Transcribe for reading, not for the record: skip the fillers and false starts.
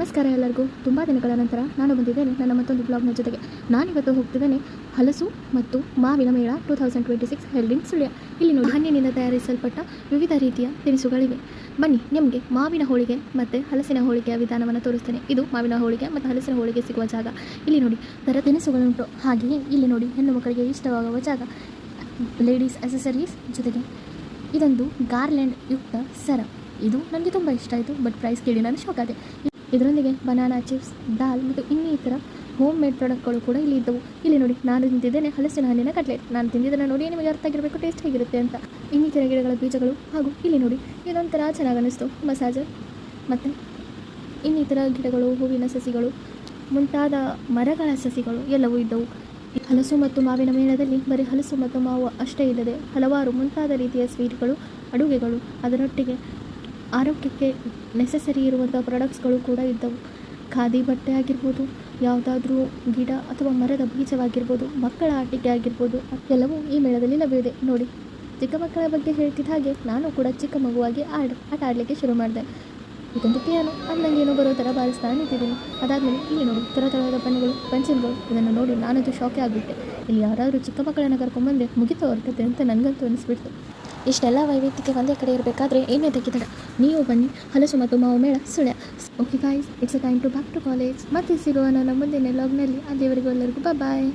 ನಮಸ್ಕಾರ ಎಲ್ಲರಿಗೂ. ತುಂಬ ದಿನಗಳ ನಂತರ ನಾನು ಬಂದಿದ್ದೇನೆ ನನ್ನ ಮತ್ತೊಂದು ಬ್ಲಾಗ್ನ ಜೊತೆಗೆ. ನಾನಿವತ್ತು ಹೋಗ್ತಿದ್ದೇನೆ ಹಲಸು ಮತ್ತು ಮಾವಿನ ಮೇಳ 2026 ಹೆಲ್ಡಿಂಗ್ ಸುಳ್ಯ. ಇಲ್ಲಿ ನೋಡಿ ಹಣ್ಣಿನಿಂದ ತಯಾರಿಸಲ್ಪಟ್ಟ ವಿವಿಧ ರೀತಿಯ ತಿನಿಸುಗಳಿವೆ. ಬನ್ನಿ ನಿಮಗೆ ಮಾವಿನ ಹೋಳಿಗೆ ಮತ್ತು ಹಲಸಿನ ಹೋಳಿಗೆಯ ವಿಧಾನವನ್ನು ತೋರಿಸ್ತೇನೆ. ಇದು ಮಾವಿನ ಹೋಳಿಗೆ ಮತ್ತು ಹಲಸಿನ ಹೋಳಿಗೆ ಸಿಗುವ ಜಾಗ. ಇಲ್ಲಿ ನೋಡಿ ಥರ ತಿನಿಸುಗಳುಂಟು. ಹಾಗೆಯೇ ಇಲ್ಲಿ ನೋಡಿ ಹೆಣ್ಣು ಮಕ್ಕಳಿಗೆ ಇಷ್ಟವಾಗುವ ಜಾಗ, ಲೇಡೀಸ್ ಅಸೆಸರೀಸ್, ಜೊತೆಗೆ ಇದೊಂದು ಗಾರ್ಲ್ಯಾಂಡ್ ಯುಕ್ತ ಸರ. ಇದು ನನಗೆ ತುಂಬ ಇಷ್ಟ ಆಯಿತು, ಬಟ್ ಪ್ರೈಸ್ ಕೇಳಿ ನಾನು ಶಾಕ್ ಆದೆ. ಇದರೊಂದಿಗೆ ಬನಾನಾ ಚಿಪ್ಸ್, ದಾಲ್ ಮತ್ತು ಇನ್ನಿತರ ಹೋಮ್ ಮೇಡ್ ಪ್ರಾಡಕ್ಟ್ಗಳು ಕೂಡ ಇಲ್ಲಿ ಇದ್ದವು. ಇಲ್ಲಿ ನೋಡಿ ನಾನು ತಿಂತಿದ್ದೇನೆ ಹಲಸಿನ ಹಣ್ಣಿನ ಕಟ್ಲೆಟ್. ನಾನು ತಿಂದಿದ್ದನ್ನು ನೋಡಿ ನಿಮಗೆ ಅರ್ಥ ಆಗಿರಬೇಕು ಟೇಸ್ಟ್ ಹೇಗಿರುತ್ತೆ ಅಂತ. ಇನ್ನಿತರ ಗಿಡಗಳ ಬೀಜಗಳು ಹಾಗೂ ಇಲ್ಲಿ ನೋಡಿ ಇದೊಂಥರ ಚೆನ್ನಾಗಿ ಅನ್ನಿಸ್ತು ಮಸಾಜರ್, ಮತ್ತು ಇನ್ನಿತರ ಗಿಡಗಳು, ಹೂವಿನ ಸಸಿಗಳು, ಮುಂತಾದ ಮರಗಳ ಸಸಿಗಳು ಎಲ್ಲವೂ ಇದ್ದವು. ಹಲಸು ಮತ್ತು ಮಾವಿನ ಮೇಳದಲ್ಲಿ ಬರೀ ಹಲಸು ಮತ್ತು ಮಾವು ಅಷ್ಟೇ ಇಲ್ಲದೆ ಹಲವಾರು ಮುಂತಾದ ರೀತಿಯ ಸ್ವೀಟ್ಗಳು, ಅಡುಗೆಗಳು, ಅದರೊಟ್ಟಿಗೆ ಆರೋಗ್ಯಕ್ಕೆ ನೆಸೆಸರಿ ಇರುವಂಥ ಪ್ರಾಡಕ್ಟ್ಸ್ಗಳು ಕೂಡ ಇದ್ದವು. ಖಾದಿ ಬಟ್ಟೆ ಆಗಿರ್ಬೋದು, ಯಾವುದಾದ್ರೂ ಗಿಡ ಅಥವಾ ಮರದ ಬೀಜವಾಗಿರ್ಬೋದು, ಮಕ್ಕಳ ಆಟಿಕೆ ಆಗಿರ್ಬೋದು, ಎಲ್ಲವೂ ಈ ಮೇಳದಲ್ಲಿ ಲಭ್ಯವಿದೆ. ನೋಡಿ, ಚಿಕ್ಕ ಮಕ್ಕಳ ಬಗ್ಗೆ ಹೇಳ್ತಿದ್ದ ಹಾಗೆ ನಾನು ಕೂಡ ಚಿಕ್ಕ ಮಗುವಾಗಿ ಆಟ ಆಡಲಿಕ್ಕೆ ಶುರು ಮಾಡಿದೆ. ಇದೊಂದು ಪಿಯಾನೋ, ಅದು ನನಗೆ ಏನೋ ಬರೋ ಥರ ಬಾರಿಸ್ತಾ ನಿಂತಿದ್ದೀನಿ. ಅದಾದಮೇಲೆ ಇಲ್ಲಿ ನೋಡಿ ಥರದ ಪೆನ್ನುಗಳು, ಪೆನ್ಸಿಲ್ಗಳು. ಇದನ್ನು ನೋಡಿ ನಾನಂತೂ ಶಾಕೇ ಆಗಿಬಿಟ್ಟೆ. ಇಲ್ಲಿ ಯಾರಾದರೂ ಚಿಕ್ಕ ಮಕ್ಕಳನ್ನು ಕರ್ಕೊಂಡ್ಬಂದರೆ ಮುಗಿತು ಹೊರಟತೆ ಅಂತ ನನಗಂತೂ ಅನಿಸ್ಬಿಡ್ತು. ಇಷ್ಟೆಲ್ಲ ವೈವಿಧ್ಯತೆ ಒಂದೇ ಕಡೆ ಇರಬೇಕಾದ್ರೆ ಏನೇ ತೆಗಿತಡ. ನೀವು ಬನ್ನಿ ಹಲಸು ಮತ್ತು ಮಾವು ಮೇಳ Sullia. Okay guys, it's a time to back to college. ಮತ್ತೆ ಸಿಗುವ ನನ್ನ ಮುಂದಿನ ಲಾಗ್ನಲ್ಲಿ. ಅಲ್ಲಿವರೆಗೂ ಎಲ್ಲರಿಗೂ ಬಾಯ್.